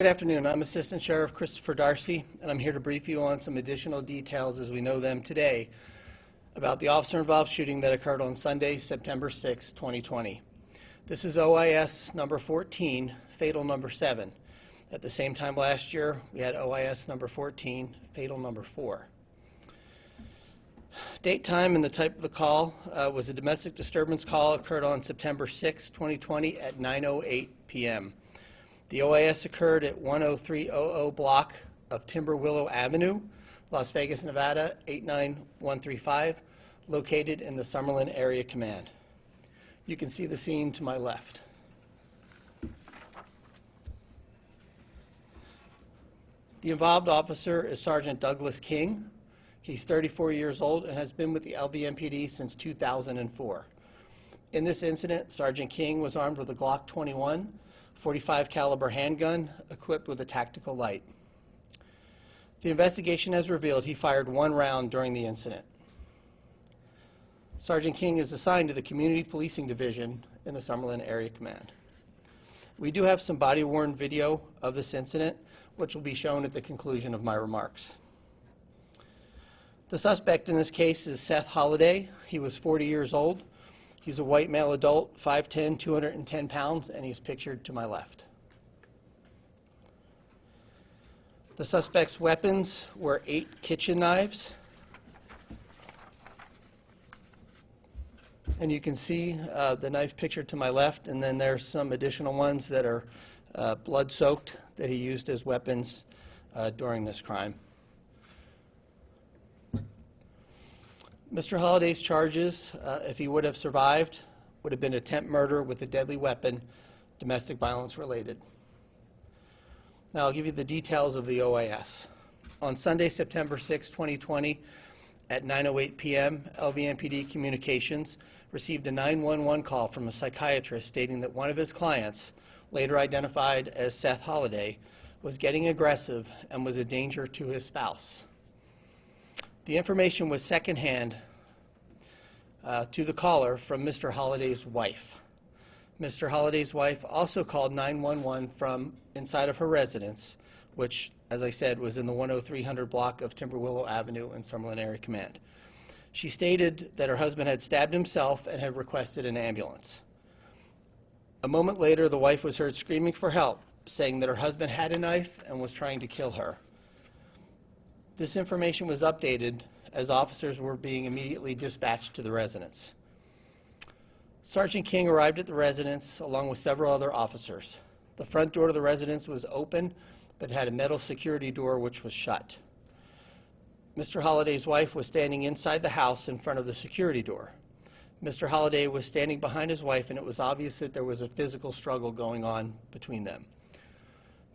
Good afternoon. I'm Assistant Sheriff Christopher Darcy, and I'm here to brief you on some additional details as we know them today about the officer-involved shooting that occurred on Sunday, September 6, 2020. This is OIS number 14, fatal number 7. At the same time last year, we had OIS number 14, fatal number 4. Date, time, and the type of the call was a domestic disturbance call occurred on September 6, 2020 at 9:08 p.m. The OIS occurred at 10300 block of Timber Willow Avenue, Las Vegas, Nevada, 89135, located in the Summerlin Area Command. You can see the scene to my left. The involved officer is Sergeant Douglas King. He's 34 years old and has been with the LVMPD since 2004. In this incident, Sergeant King was armed with a Glock 21, 45 caliber handgun equipped with a tactical light. The investigation has revealed he fired one round during the incident. Sergeant King is assigned to the Community Policing Division in the Summerlin Area Command. We do have some body-worn video of this incident, which will be shown at the conclusion of my remarks. The suspect in this case is Seth Holliday. He was 40 years old. He's a white male adult, 5'10", 210 pounds, and he's pictured to my left. The suspect's weapons were 8 kitchen knives. And you can see the knife pictured to my left, and then there's some additional ones that are blood-soaked that he used as weapons during this crime. Mr. Holliday's charges, if he would have survived, would have been attempt murder with a deadly weapon, domestic violence related. Now I'll give you the details of the OIS. On Sunday, September 6, 2020, at 9:08 p.m., LVMPD Communications received a 911 call from a psychiatrist stating that one of his clients, later identified as Seth Holliday, was getting aggressive and was a danger to his spouse. The information was secondhand to the caller from Mr. Holliday's wife. Mr. Holliday's wife also called 911 from inside of her residence, which, as I said, was in the 10300 block of Timber Willow Avenue in Summerlin Area Command. She stated that her husband had stabbed himself and had requested an ambulance. A moment later, the wife was heard screaming for help, saying that her husband had a knife and was trying to kill her. This information was updated as officers were being immediately dispatched to the residence. Sergeant King arrived at the residence along with several other officers. The front door to the residence was open, but had a metal security door which was shut. Mr. Holliday's wife was standing inside the house in front of the security door. Mr. Holliday was standing behind his wife, and it was obvious that there was a physical struggle going on between them.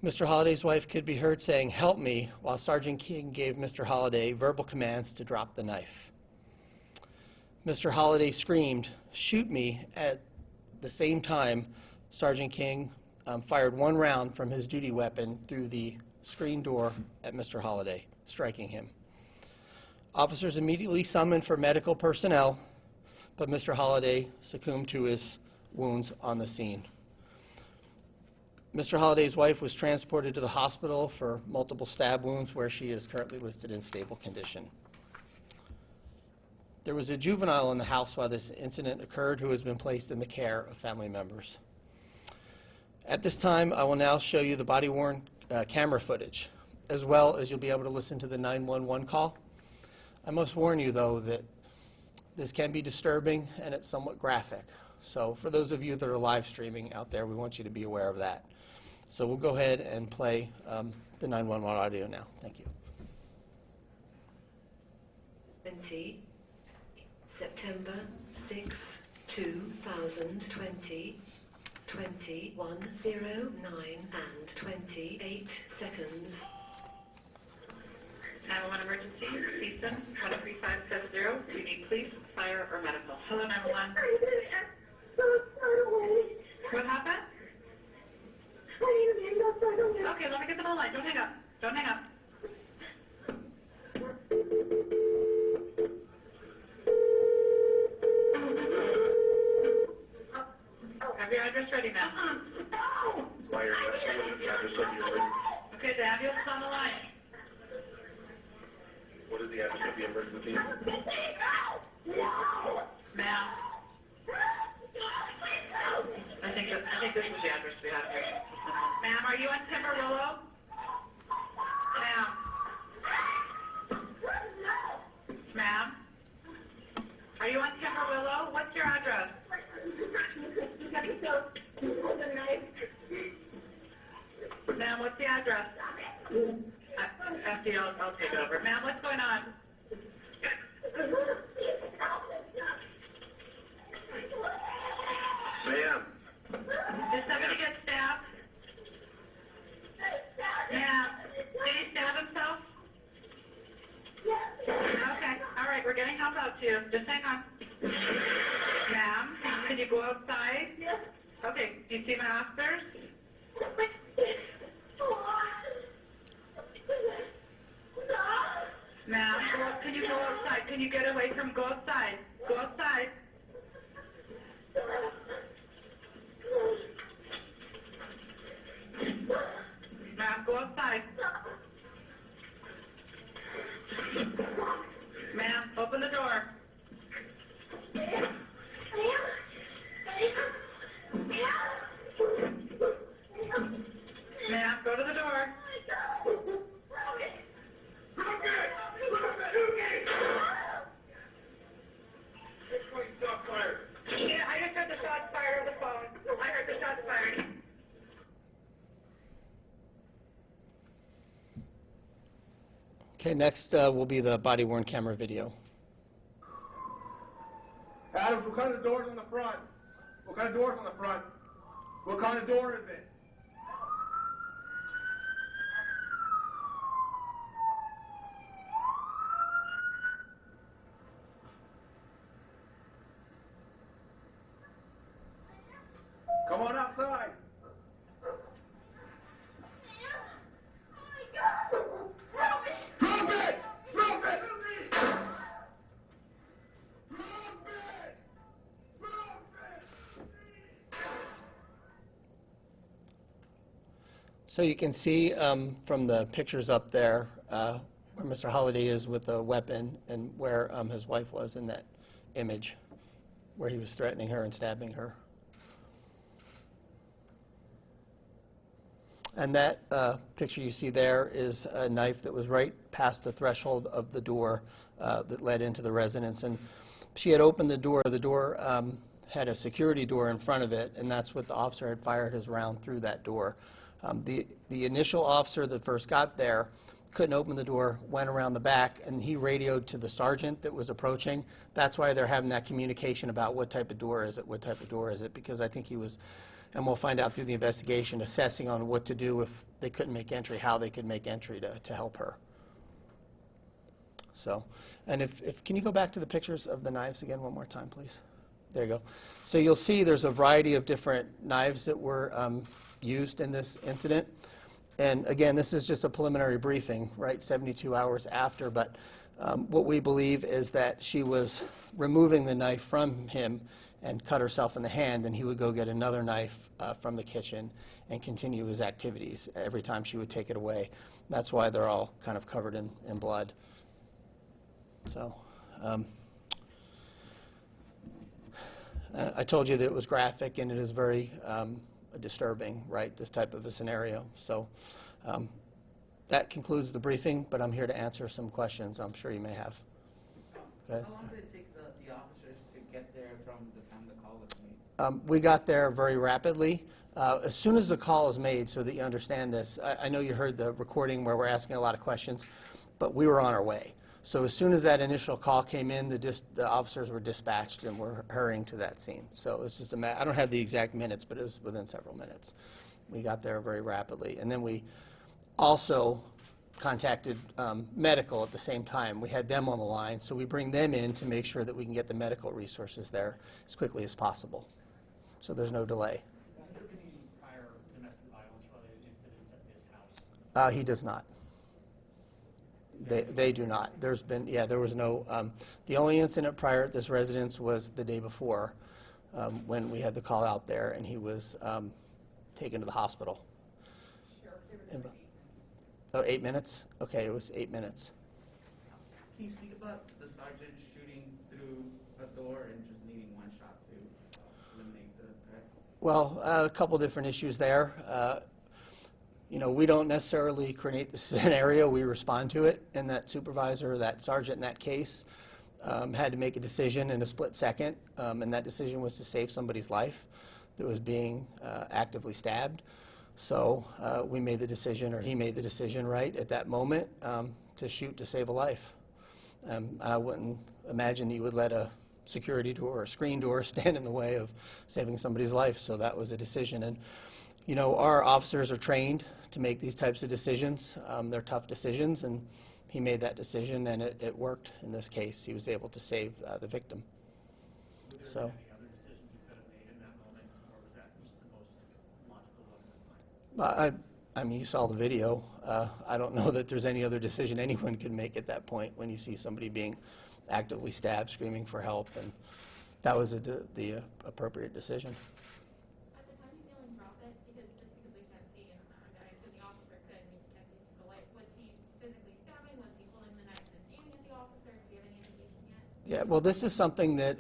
Mr. Holliday's wife could be heard saying, "Help me," while Sergeant King gave Mr. Holliday verbal commands to drop the knife. Mr. Holliday screamed, "Shoot me." At the same time, Sergeant King fired one round from his duty weapon through the screen door at Mr. Holliday, striking him. Officers immediately summoned for medical personnel, but Mr. Holliday succumbed to his wounds on the scene. Mr. Holliday's wife was transported to the hospital for multiple stab wounds, where she is currently listed in stable condition. There was a juvenile in the house while this incident occurred who has been placed in the care of family members. At this time, I will now show you the body-worn camera footage, as well as you'll be able to listen to the 911 call. I must warn you, though, that this can be disturbing and it's somewhat graphic. So for those of you that are live streaming out there, we want you to be aware of that. So we'll go ahead and play the 911 audio now. Thank you. 20, September 6, 2020, 21:09 and 28 seconds. 911 emergency, CSUN 13570. Do you need police, fire, or medical? Hello, 911. What happened? Okay, let me get the whole line. Don't hang up. Don't hang up. Have your address ready now. My address of your Ambulance on the line. What is the address of the emergency? Ma'am. I think this is the address we have here. Ma'am, are you on Timberwillow? Ma'am. Ma'am. Are you on Timberwillow? What's your address? Ma'am, what's the address? FD, I'll take it over. Ma'am, what's going on? Ma'am. Did somebody get stabbed? Ma'am, did he stab himself? Okay, all right, we're getting help out to you. Just hang on. Ma'am, can you go outside? Okay, do you see my officers? Ma'am, can you go outside? Can you get away from, go outside? Go outside. Ma'am, go outside. Ma'am, open the door. Ma'am, go to the door. Yeah, I just heard the shots fired over the phone. I heard the shots fired. Okay, next will be the body-worn camera video. Adams, what kind of doors on the front? What kind of doors on the front? What kind of door is it? Come on outside. Drop it! Drop it! So you can see from the pictures up there where Mr. Holliday is with the weapon and where his wife was in that image, where he was threatening her and stabbing her. And that picture you see there is a knife that was right past the threshold of the door that led into the residence. And she had opened the door. The door had a security door in front of it, and that's what the officer had fired his round through that door. The initial officer that first got there couldn't open the door, went around the back, and he radioed to the sergeant that was approaching. That's why they're having that communication about what type of door is it, what type of door is it, because I think he was, and we'll find out through the investigation, assessing on what to do if they couldn't make entry, how they could make entry to help her. So, and if can you go back to the pictures of the knives again one more time, please? There you go. So you'll see there's a variety of different knives that were used in this incident. And again, this is just a preliminary briefing, right, 72 hours after, but what we believe is that she was removing the knife from him and cut herself in the hand, and he would go get another knife from the kitchen and continue his activities every time she would take it away. That's why they're all kind of covered in blood. So I told you that it was graphic, and it is very disturbing, right, this type of a scenario. So that concludes the briefing, but I'm here to answer some questions I'm sure you may have. How long did it take the officers to get there from the time the call was made? We got there very rapidly. As soon as the call is made, so that you understand this, I know you heard the recording where we're asking a lot of questions, but we were on our way. So as soon as that initial call came in, the officers were dispatched and were hurrying to that scene. So it's just I don't have the exact minutes, but it was within several minutes. We got there very rapidly. And then we also contacted medical at the same time. We had them on the line, so we bring them in to make sure that we can get the medical resources there as quickly as possible. So there's no delay. Are there any prior domestic violence-related incidents at this house? He does not. They do not. There's been, there was no, the only incident prior at this residence was the day before when we had the call out there and he was taken to the hospital. Oh, 8 minutes? Okay, it was 8 minutes. Can you speak about the sergeant shooting through a door and just needing one shot to eliminate the threat? Well, a couple different issues there. You know, we don't necessarily create the scenario, we respond to it, and that supervisor, that sergeant in that case, had to make a decision in a split second, and that decision was to save somebody's life that was being actively stabbed. So we made the decision, or he made the decision right at that moment, to shoot to save a life. I wouldn't imagine he would let a security door or a screen door stand in the way of saving somebody's life, so that was a decision. And you know, our officers are trained to make these types of decisions. They're tough decisions, and he made that decision, and it worked in this case. He was able to save the victim. Would there So. have been any other decisions you could have made in that moment, or was that just the most logical one? I mean, you saw the video. I don't know that there's any other decision anyone could make at that point when you see somebody being actively stabbed, screaming for help, and that was the appropriate decision. At the time you feeling drop it, because just because we can't see, and I assume the officer could, and he's connected to the light, was he physically stabbing? Was he pulling the knife and aiming at the officer? Do you have any indication yet? Yeah, well, this is something that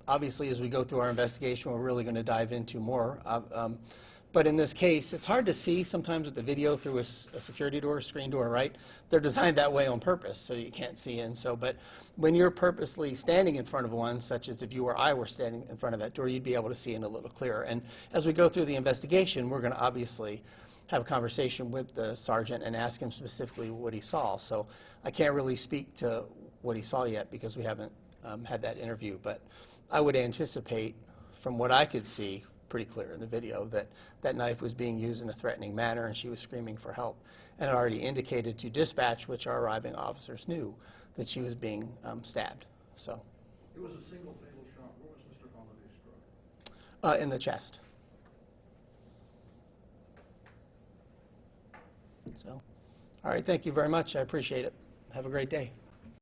obviously as we go through our investigation, we're really going to dive into more. But in this case, it's hard to see sometimes with the video through a security door, screen door, right? They're designed that way on purpose, so you can't see in. So, but when you're purposely standing in front of one, such as if you or I were standing in front of that door, you'd be able to see in a little clearer. And as we go through the investigation, we're going to obviously have a conversation with the sergeant and ask him specifically what he saw. So I can't really speak to what he saw yet because we haven't had that interview. But I would anticipate, from what I could see, pretty clear in the video, that that knife was being used in a threatening manner and she was screaming for help. And it already indicated to dispatch, which our arriving officers knew, that she was being stabbed. So. It was a single fatal shot. Where was Mr. Holliday struck? In the chest. So, all right, thank you very much. I appreciate it. Have a great day.